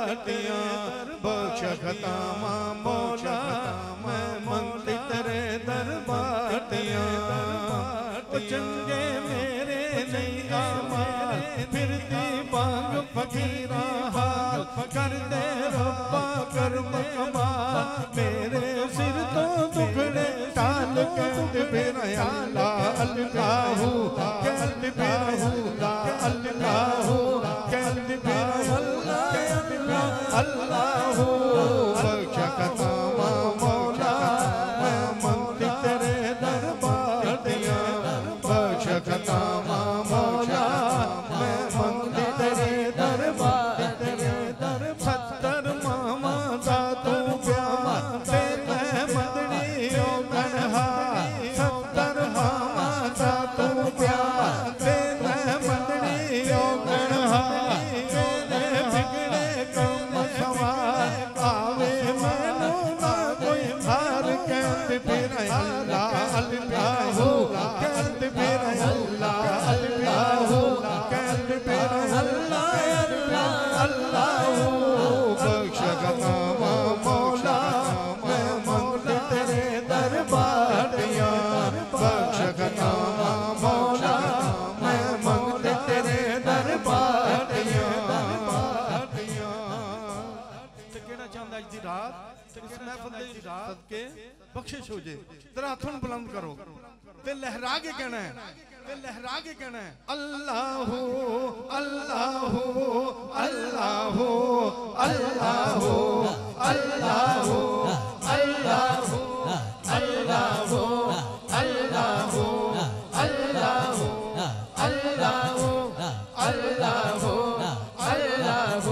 बाटियां बख्श खतामा मौला मैं मंगती तेरे दरबाटियां चंगे मेरे नहीं आमाल फिरती बाग फकीरा हाल कर दे रब्बा कर्म कमाल मेरे सिर तो दुखड़े टाल कहते फिर अल्लाह अल्लाह कहते फिर अल्लाह कहते फिर अल्लाह बख्श खतामा मौला मैं मंगती तेरे दरबार दिया बख्श खतामा मौला मैं मंगती तेरे दरबार सत्तर मामा दा तू प्यार ते मैं मदनी ओ कन्हा सत्तर मामा दा तू प्यार ते मैं मदनी ओ कन्हा मेरे बिगड़े कम सवार आवे मैनू ना कोई हार कहते फिर अल्लाह अल्लाह कहते फिर अल्लाह अल्लाह कहते फिर अल्लाह अल्लाह बख्श खतामा मौला मैं मंगती तेरे दरबार दिया बख्श खतामा मौला मैं मंगती तेरे दरबार दिया ते कहना चाहता अज दी रात इस महफिल दी सदके बख्शिश हो जाए तेरा हथों बुलंद करो ते लहरा के कहना है अल्लाह अल्लाह अल्लाह अल्लाह अल्लाह अल्लाह अल्लाह अल्लाह अल्लाह अल्लाह अल्लाह अल्लाह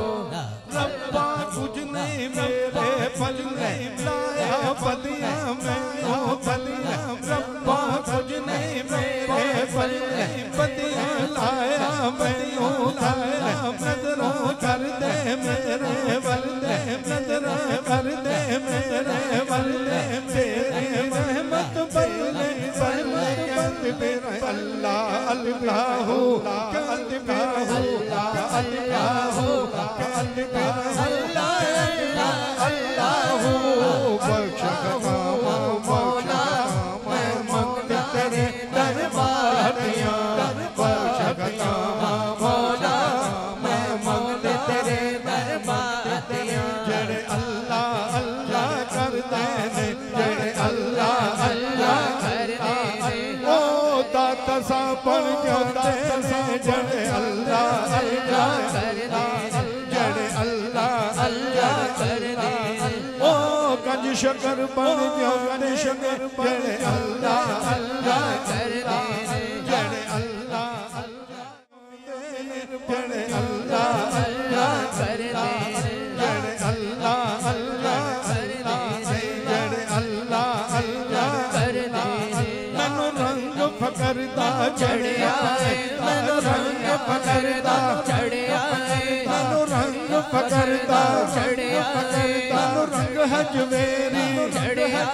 रब्बा कुछ नहीं मेरे फल नहीं लाया बलियां मैं ओ बलियां रब्बा कुछ नहीं मेरे फल नहीं बलियां लाया मैं ओ लाया नजरों कर दे मेरे बलदे नजरों कर दे मेरे बलदे तेरी रहमत बल्ले बल्ले कहते फिर अल्लाह अल्लाह कहते फिर अल्लाह अल्लाह कहते फिर अल्लाह अल्लाह बख्श खतामा मौला मैं मंगती तेरे दरबार दिया बख्श खतामा मौला मैं मंगती तेरे दरबार दिया जेड़े अल्लाह अल्लाह करदे ने जेड़े अल्लाह अल्लाह करदे ने ओ दाता सा पढ़ जाते ने जेड़े अल्लाह अल्लाह करदे ने जेड़े अल्लाह अल्लाह करदे ओ कंज शकर बन जाते शकर जेड़े अल्लाह अल्लाह करदे ने जेड़े अल्लाह जेड़े अल्लाह अल्लाह करदे ने जेड़े अल्लाह अल्लाह करदे ने जेड़े अल्लाह अल्लाह करदे ने मैनू रंग फकर दा चढ़िया मैनू रंग फकर दा चढ़िया मैनू रंग फकर दा चढ़िया मैनू रंग हजवेरी चढ़िया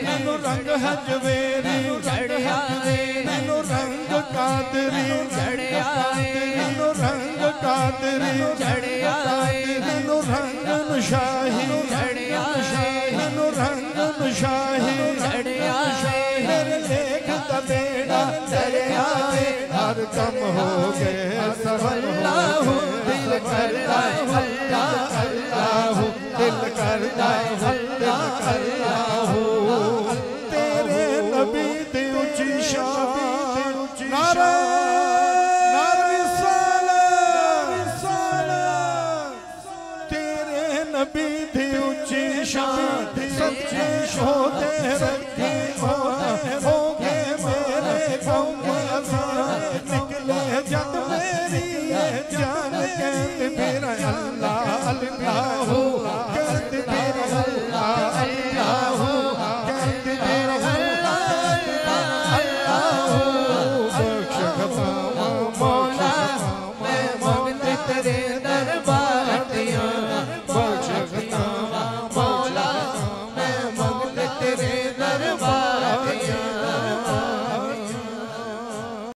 मैनू रंग हजवेरी चढ़िया मैनू रंग कादरी चढ़िया मैनू रंग कादरी चढ़िया मैनू रंग शाही चढ़िया मैनू रंग शाही चढ़िया मेरे लेख दा बेड़ा दरिया हर कम हो गए अल्लाह दिल करदा अल्लाह अल्लाह दिल करदा अल्लाह अल्लाह तेरे नबी दी ऊंची शान नारा तेरे नबी दी ऊंची शान सच्चे होते रखे हो गए मेरे कौम निकले जद मेरी जान कहते फिर अल्लाह अल्लाह